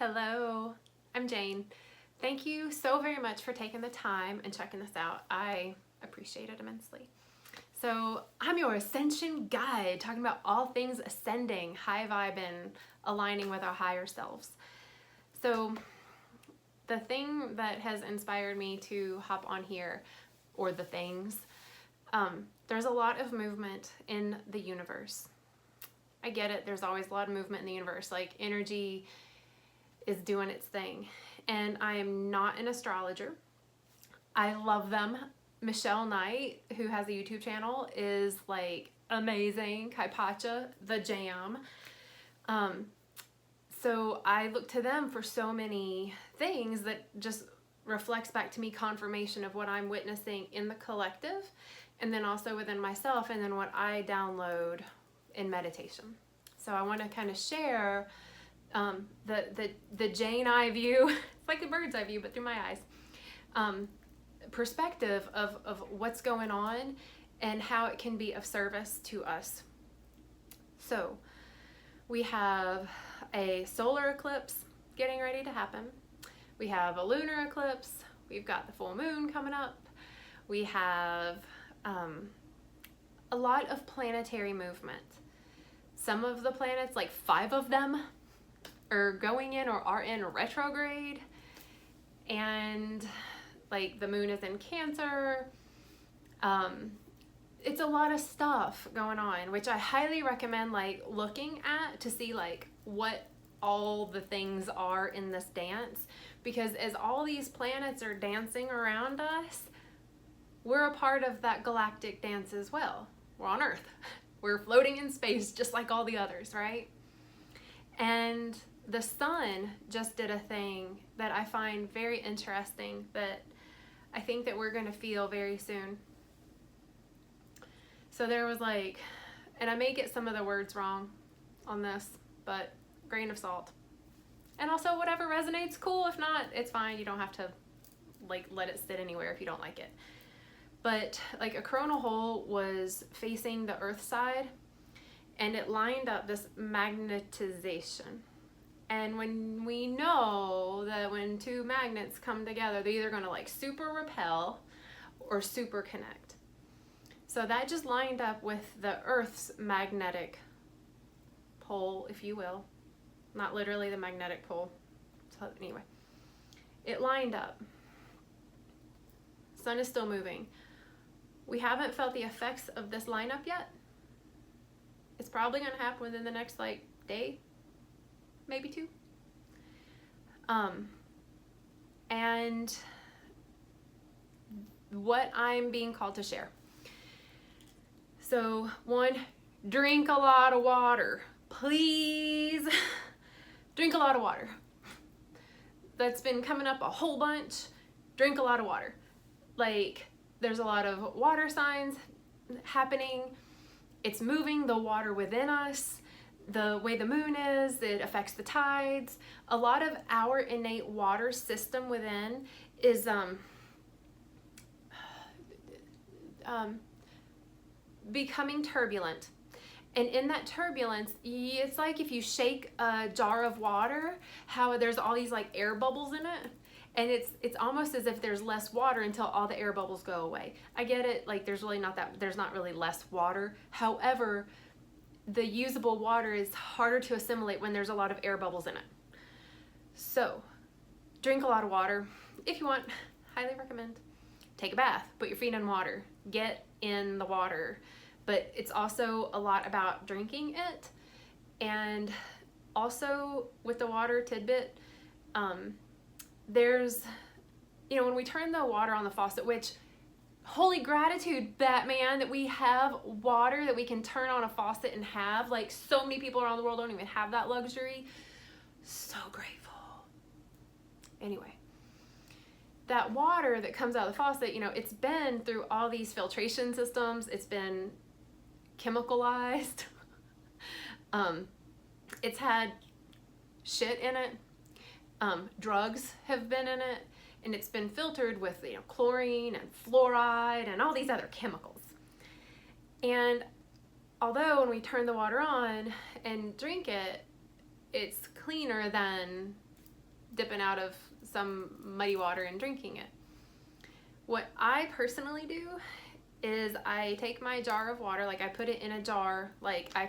Hello, I'm Jane. Thank you so very much for taking the time and checking this out. I appreciate it immensely. So I'm your Ascension guide, talking about all things ascending, high vibing, aligning with our higher selves. So the thing that has inspired me to hop on here, or the things, there's a lot of movement in the universe. I get it, there's always a lot of movement in the universe, like energy is doing its thing. And I am not an astrologer. I love them. Michelle Knight, who has a YouTube channel, is like amazing. Kaipacha, the jam. So I look to them for so many things that just reflects back to me confirmation of what I'm witnessing in the collective, and then also within myself, and then what I download in meditation. So I want to kind of share the Jane eye view. It's like a bird's eye view, but through my eyes. Perspective of what's going on and how it can be of service to us. So we have a solar eclipse getting ready to happen. We have a lunar eclipse. We've got the full moon coming up. We have a lot of planetary movement. Some of the planets, like 5 of them, are going in or are in retrograde, and like the moon is in Cancer. It's a lot of stuff going on, which I highly recommend like looking at to see like what all the things are in this dance, because as all these planets are dancing around us, we're a part of that galactic dance as well. We're on Earth. We're floating in space just like all the others, right? And the sun just did a thing that I find very interesting that I think that we're going to feel very soon. So there was like, and I may get some of the words wrong on this, but grain of salt. And also whatever resonates, cool. If not, it's fine. You don't have to like let it sit anywhere if you don't like it. But like a coronal hole was facing the earth side, and it lined up this magnetization. And when we know that when 2 magnets come together, they're either going to like super repel or super connect. So that just lined up with the Earth's magnetic pole, if you will. Not literally the magnetic pole. So anyway, it lined up. Sun is still moving. We haven't felt the effects of this lineup yet. It's probably going to happen within the next like day, maybe 2. And what I'm being called to share. So 1, drink a lot of water. Please drink a lot of water. That's been coming up a whole bunch. Drink a lot of water. Like there's a lot of water signs happening. It's moving the water within us. The way the moon is, it affects the tides. A lot of our innate water system within is becoming turbulent. And in that turbulence, it's like if you shake a jar of water, how there's all these like air bubbles in it. And it's almost as if there's less water until all the air bubbles go away. I get it, like there's not really less water. However, the usable water is harder to assimilate when there's a lot of air bubbles in it. So drink a lot of water. If you want, highly recommend. Take a bath, put your feet in water, get in the water. But it's also a lot about drinking it. And also with the water tidbit, there's, when we turn the water on the faucet, which holy gratitude, Batman, that we have water that we can turn on a faucet and have. Like so many people around the world don't even have that luxury. So grateful. Anyway, that water that comes out of the faucet, it's been through all these filtration systems. It's been chemicalized. It's had shit in it. Drugs have been in it. And it's been filtered with chlorine and fluoride and all these other chemicals. And although when we turn the water on and drink it, it's cleaner than dipping out of some muddy water and drinking it. What I personally do is I take my jar of water, like I put it in a jar, like I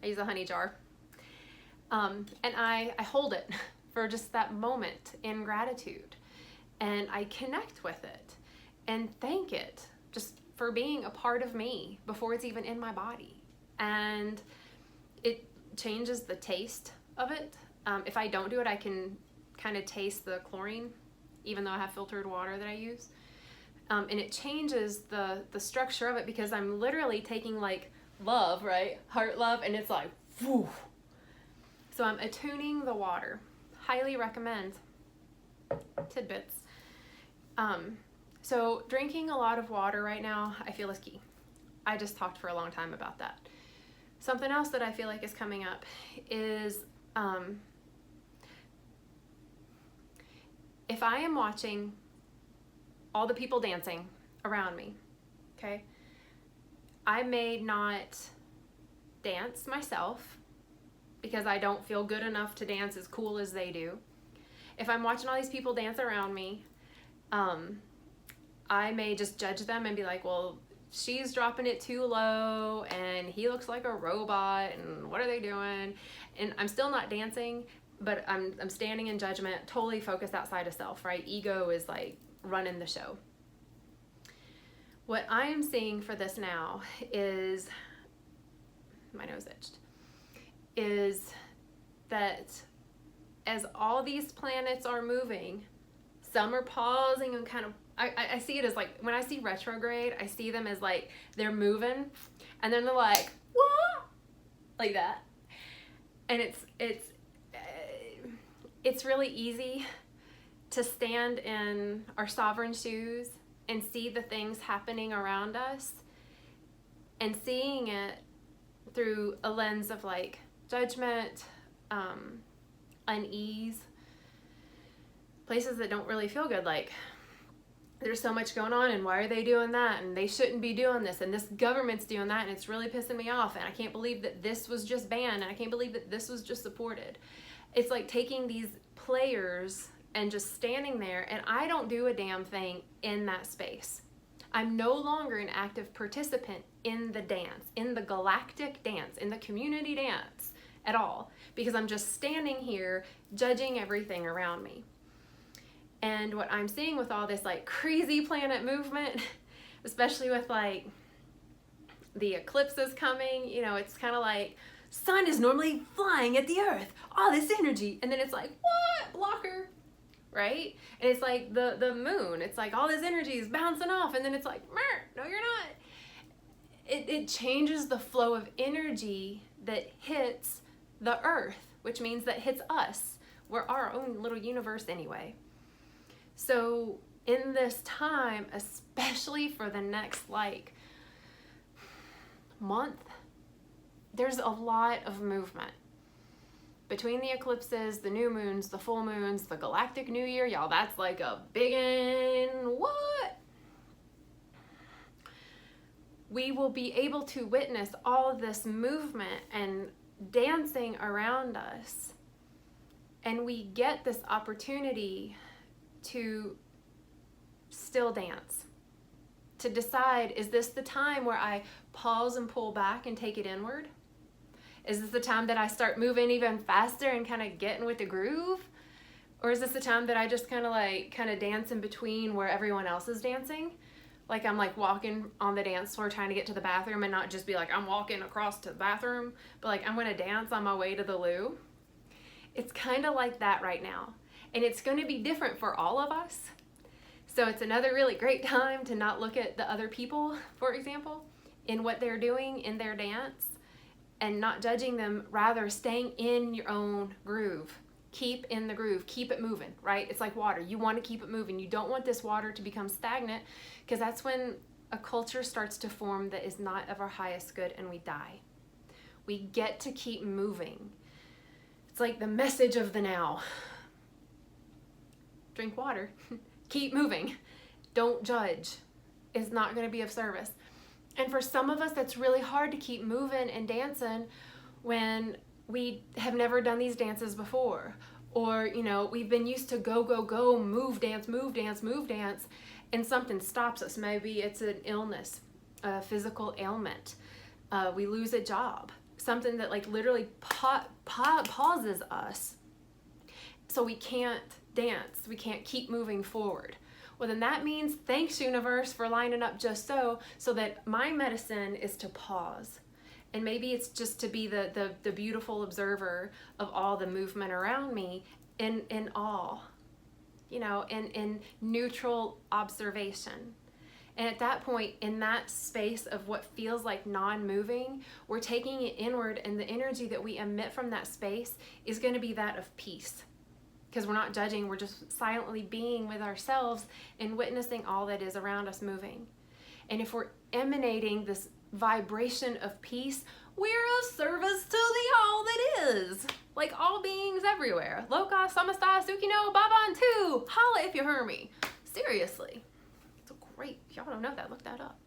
use a honey jar, and I hold it for just that moment in gratitude, and I connect with it and thank it just for being a part of me before it's even in my body. And it changes the taste of it. If I don't do it, I can kind of taste the chlorine, even though I have filtered water that I use. And it changes the structure of it, because I'm literally taking like love, right? Heart love, and it's like, whew. So I'm attuning the water. Highly recommend. Tidbits. So drinking a lot of water right now, I feel is key. I just talked for a long time about that. Something else that I feel like is coming up is if I am watching all the people dancing around me, okay, I may not dance myself because I don't feel good enough to dance as cool as they do. If I'm watching all these people dance around me, I may just judge them and be like, well, she's dropping it too low and he looks like a robot and what are they doing? And I'm still not dancing, but I'm standing in judgment, totally focused outside of self, right? Ego is like running the show. What I am seeing for this now is, my nose itched, is that as all these planets are moving, some are pausing and kind of, I see it as like, when I see retrograde, I see them as like, they're moving and then they're like, what? Like that. And it's really easy to stand in our sovereign shoes and see the things happening around us and seeing it through a lens of like judgment, unease, places that don't really feel good, like there's so much going on and why are they doing that and they shouldn't be doing this and this government's doing that and it's really pissing me off and I can't believe that this was just banned and I can't believe that this was just supported. It's like taking these players and just standing there, and I don't do a damn thing in that space. I'm no longer an active participant in the dance, in the galactic dance, in the community dance at all, because I'm just standing here judging everything around me. And what I'm seeing with all this like crazy planet movement, especially with like the eclipses coming, you know, it's kind of like sun is normally flying at the earth, all this energy, and then it's like, what? Blocker, right? And it's like the moon, it's like all this energy is bouncing off, and then it's like, no, you're not. It changes the flow of energy that hits the earth, which means that hits us. We're our own little universe anyway. So in this time, especially for the next like month, there's a lot of movement. Between the eclipses, the new moons, the full moons, the Galactic New Year, y'all, that's like a big what? We will be able to witness all of this movement and dancing around us. And we get this opportunity to still dance. To decide, is this the time where I pause and pull back and take it inward? Is this the time that I start moving even faster and kind of getting with the groove? Or is this the time that I just kind of dance in between where everyone else is dancing? Like I'm like walking on the dance floor trying to get to the bathroom and not just be like, I'm walking across to the bathroom, but like I'm going to dance on my way to the loo. It's kind of like that right now. And it's going to be different for all of us. So it's another really great time to not look at the other people, for example, in what they're doing in their dance and not judging them, rather staying in your own groove. Keep in the groove, keep it moving, right? It's like water. You want to keep it moving. You don't want this water to become stagnant, because that's when a culture starts to form that is not of our highest good and we die. We get to keep moving. It's like the message of the now. Drink water. Keep moving. Don't judge. It's not going to be of service. And for some of us, that's really hard to keep moving and dancing when we have never done these dances before, Or, we've been used to go, go, go, move, dance, move, dance, move, dance, and something stops us. Maybe it's an illness, a physical ailment. We lose a job, something that like literally pauses us. So we can't dance, we can't keep moving forward. Well, then that means thanks, universe, for lining up just so that my medicine is to pause. And maybe it's just to be the beautiful observer of all the movement around me in awe, in neutral observation. And at that point, in that space of what feels like non-moving, we're taking it inward, and the energy that we emit from that space is going to be that of peace. Because we're not judging, we're just silently being with ourselves and witnessing all that is around us moving. And if we're emanating this vibration of peace, we're of service to the all that is. Like all beings everywhere. Loka, samasta, sukino, baban tu. Holla if you heard me. Seriously. It's great. If y'all don't know that, look that up.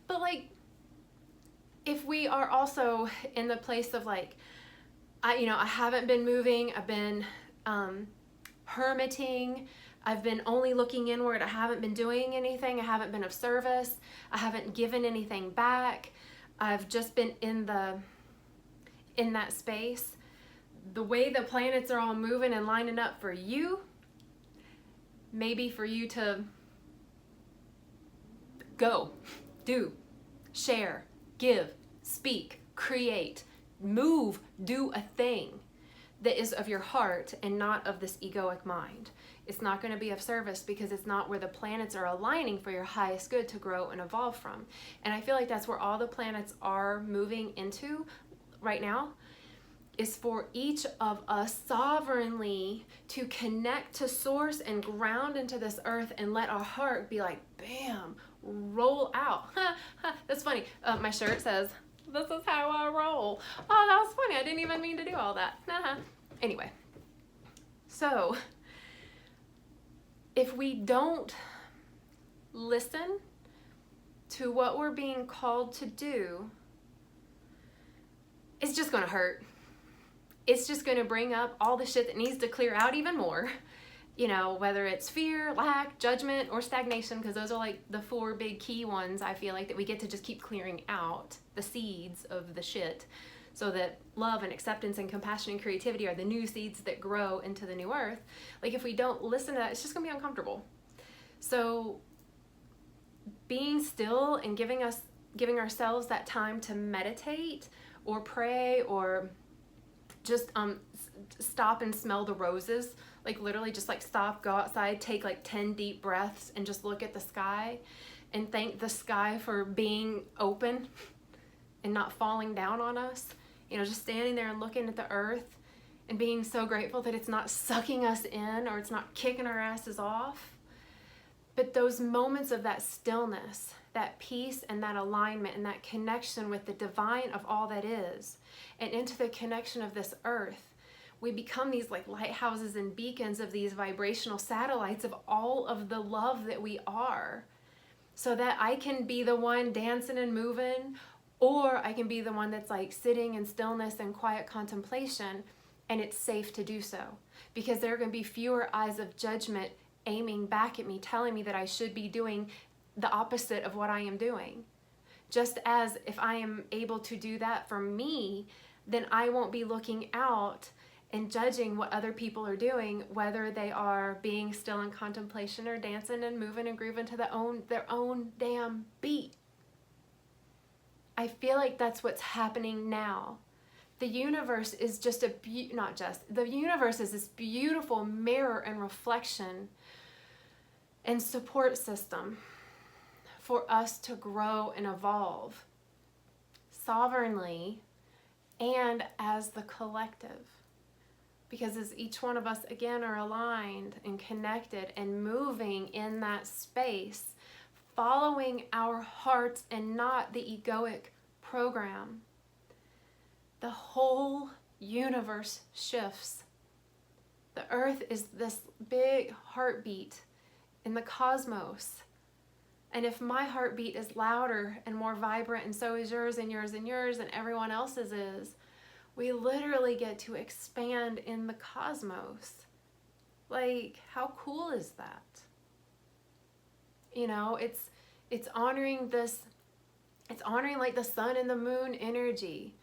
But like, if we are also in the place of like, I haven't been moving, I've been hermiting, I've been only looking inward, I haven't been doing anything, I haven't been of service, I haven't given anything back, I've just been in that space. The way the planets are all moving and lining up for you, maybe for you to go, do, share, give, speak, create, move, do a thing that is of your heart and not of this egoic mind. It's not going to be of service because it's not where the planets are aligning for your highest good to grow and evolve from. And I feel like that's where all the planets are moving into right now, is for each of us sovereignly to connect to source and ground into this earth and let our heart be like, bam, roll out. That's funny. My shirt says, "This is how I roll." Oh, that was funny. I didn't even mean to do all that. Anyway, so if we don't listen to what we're being called to do, it's just going to hurt. It's just going to bring up all the shit that needs to clear out even more. Whether it's fear, lack, judgment, or stagnation, because those are like the 4 big key ones I feel like that we get to just keep clearing out, the seeds of the shit, so that love and acceptance and compassion and creativity are the new seeds that grow into the new earth. Like if we don't listen to that, it's just gonna be uncomfortable. So being still and giving ourselves that time to meditate or pray or just stop and smell the roses. Like literally just like stop, go outside, take like 10 deep breaths and just look at the sky and thank the sky for being open and not falling down on us. Just standing there and looking at the earth and being so grateful that it's not sucking us in or it's not kicking our asses off. But those moments of that stillness, that peace and that alignment and that connection with the divine of all that is and into the connection of this earth, we become these like lighthouses and beacons of these vibrational satellites of all of the love that we are, so that I can be the one dancing and moving, or I can be the one that's like sitting in stillness and quiet contemplation, and it's safe to do so because there are going to be fewer eyes of judgment aiming back at me, telling me that I should be doing the opposite of what I am doing. Just as if I am able to do that for me, then I won't be looking out and judging what other people are doing, whether they are being still in contemplation or dancing and moving and grooving to their own damn beat. I feel like that's what's happening now. The universe is just the universe is this beautiful mirror and reflection and support system for us to grow and evolve sovereignly and as the collective. Because as each one of us, again, are aligned and connected and moving in that space, following our hearts and not the egoic program, the whole universe shifts. The earth is this big heartbeat in the cosmos. And if my heartbeat is louder and more vibrant, and so is yours and yours and yours and everyone else's is, We literally get to expand in the cosmos. Like, how cool is that? You know, it's honoring this, it's honoring like the sun and the moon energy,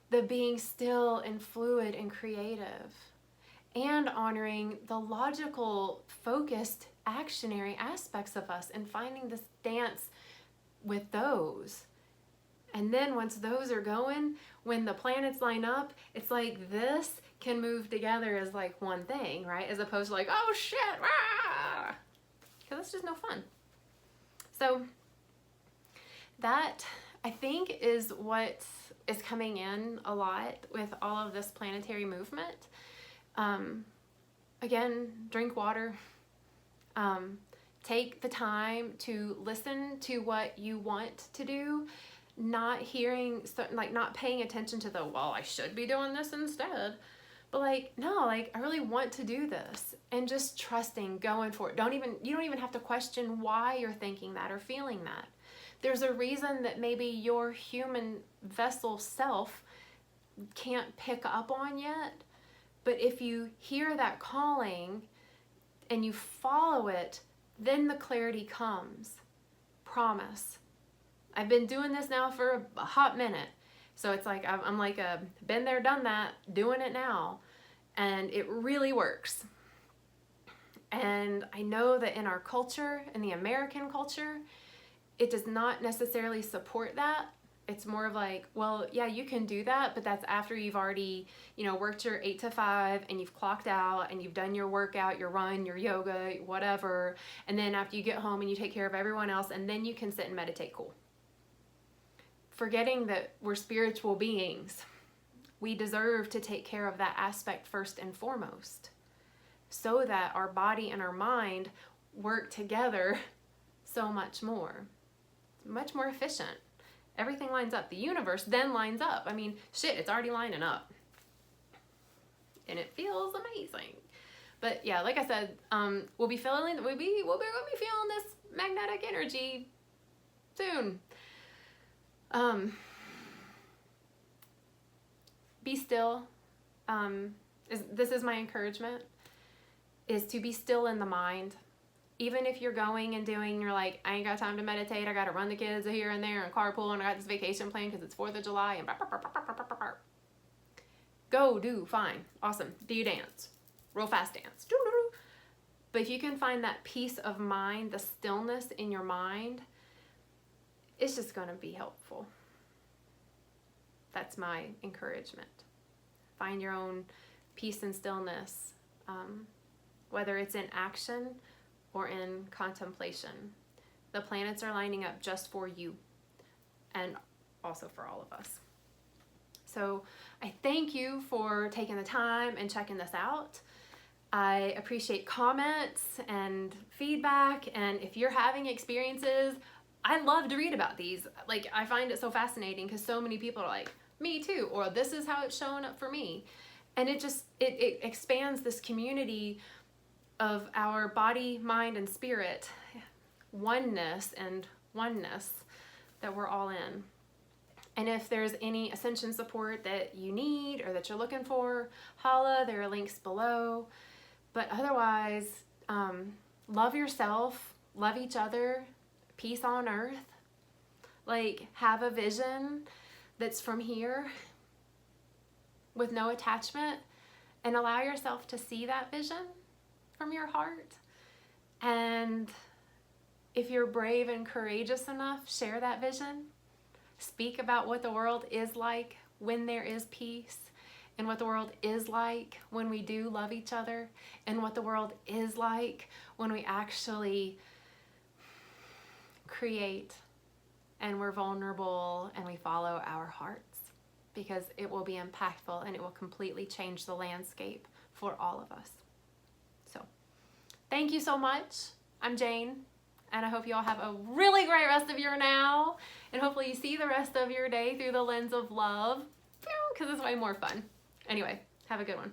the being still and fluid and creative, and honoring the logical, focused, actionary aspects of us and finding this dance with those. And then once those are going, when the planets line up, it's like this can move together as like one thing, right? As opposed to like, oh shit, because that's just no fun. So that, I think, is what is coming in a lot with all of this planetary movement. Again, drink water. Take the time to listen to what you want to do, not hearing, like not paying attention to the, well, I should be doing this instead. But like, no, like I really want to do this, and just trusting, going for it. You don't even have to question why you're thinking that or feeling that. There's a reason that maybe your human vessel self can't pick up on yet. But if you hear that calling and you follow it, then the clarity comes. Promise. I've been doing this now for a hot minute. So it's like, I'm like a been there, done that, doing it now. And it really works. And I know that in our culture, in the American culture, it does not necessarily support that. It's more of like, well, yeah, you can do that, but that's after you've already, worked your 8 to 5 and you've clocked out and you've done your workout, your run, your yoga, whatever. And then after you get home and you take care of everyone else, and then you can sit and meditate. Cool. Forgetting that we're spiritual beings. We deserve to take care of that aspect first and foremost, so that our body and our mind work together so much more efficient. Everything lines up. The universe then lines up. I mean, shit, it's already lining up. And it feels amazing. But yeah, like I said, we'll be feeling this magnetic energy soon. Be still. This is my encouragement, is to be still in the mind. Even if you're going and doing, you're like, I ain't got time to meditate, I got to run the kids here and there and carpool, and I got this vacation plan because it's 4th of July and go do, fine, awesome, do you dance, real fast dance. But if you can find that peace of mind, the stillness in your mind, it's just going to be helpful. That's my encouragement. Find your own peace and stillness, whether it's in action or in contemplation. The planets are lining up just for you, and also for all of us. So I thank you for taking the time and checking this out. I appreciate comments and feedback, and if you're having experiences, I love to read about these. Like, I find it so fascinating because so many people are like, me too, or this is how it's showing up for me. And it expands this community of our body, mind, and spirit oneness that we're all in. And if there's any Ascension support that you need or that you're looking for, holla, there are links below. But otherwise, love yourself, love each other, peace on earth. Like, have a vision that's from here with no attachment, and allow yourself to see that vision from your heart. And if you're brave and courageous enough, share that vision. Speak about what the world is like when there is peace, and what the world is like when we do love each other, and what the world is like when we actually create and we're vulnerable and we follow our hearts, because it will be impactful and it will completely change the landscape for all of us. So thank you so much. I'm Jane, and I hope you all have a really great rest of your now, and hopefully you see the rest of your day through the lens of love, because it's way more fun. Anyway, have a good one.